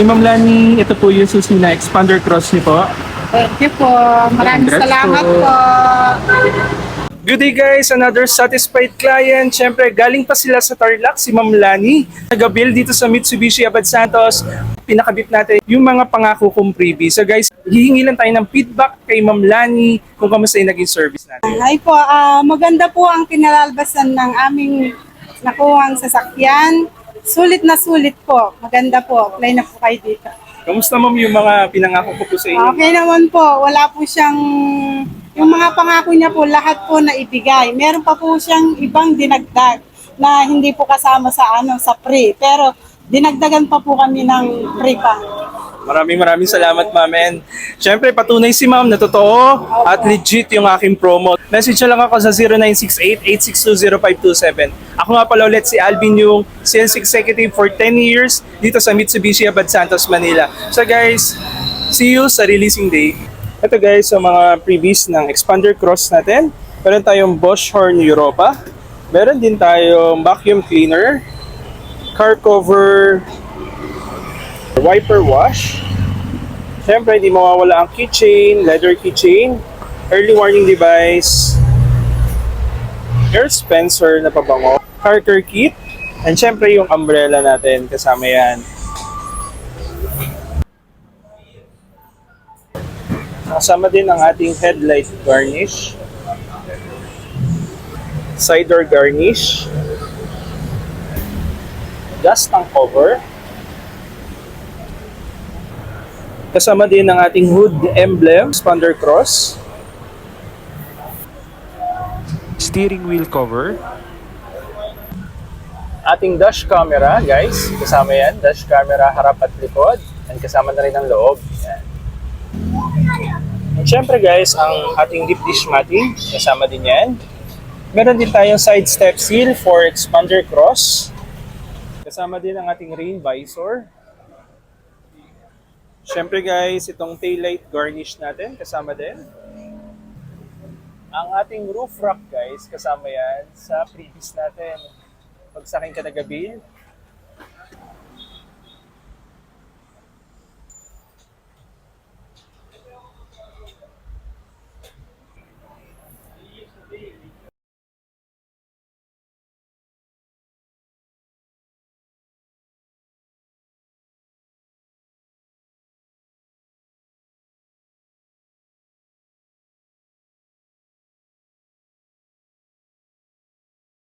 Hey Ma'am Lani, ito po yung susi na expander cross niyo po. Thank you po. Maraming Congrats salamat po. po. Good day guys, another satisfied client. Siyempre, galing pa sila sa Tarlac, si Ma'am Lani. Nag-build dito sa Mitsubishi Abad Santos. Pinakabit natin yung mga pangako kong freebie. So guys, hihingi lang tayo ng feedback kay Ma'am Lani kung kamusta yung naging service natin. Hi po, maganda po ang kinalalbasan ng aming nakuhang sasakyan. Sulit na sulit po. Maganda po. Apply na po kayo dito. Kamusta ma'am yung mga pinangako ko po sa inyo? Okay naman po. Wala po siyang, yung mga pangako niya po, lahat po na ibigay. Meron pa po siyang ibang dinagdag na hindi po kasama sa pre. Pero dinagdagan pa po kami ng pre pa. Maraming salamat ma'am. And syempre patunay si ma'am na totoo at legit yung aking promo. Message na lang ako sa 0968-8620527. Ako nga pala ulit si Alvin, yung sales executive for 10 years dito sa Mitsubishi Abad Santos, Manila. So guys, see you sa releasing day. Ito guys, sa mga previous ng expander cross natin. Meron tayong Bosch Horn Europa. Meron din tayong vacuum cleaner, car cover, wiper wash. Siyempre, di mawawala ang keychain, leather keychain, early warning device, air dispenser na pabango, Carter kit, and siyempre yung umbrella natin kasama yan. Kasama din ang ating headlight garnish, side door garnish, gas tank cover, kasama din ang ating hood emblem, expander cross, steering wheel cover, ating dash camera guys, kasama yan, dash camera harap at likod, and kasama na rin ang loob. Yan. And syempre guys, ang ating deep dish matting, kasama din yan. Meron din tayong side step seal for expander cross, kasama din ang ating rain visor. Siyempre guys, itong taillight garnish natin, kasama din. Ang ating roof rack guys, kasama yan sa previous natin. Pag sa akin ka nag-build,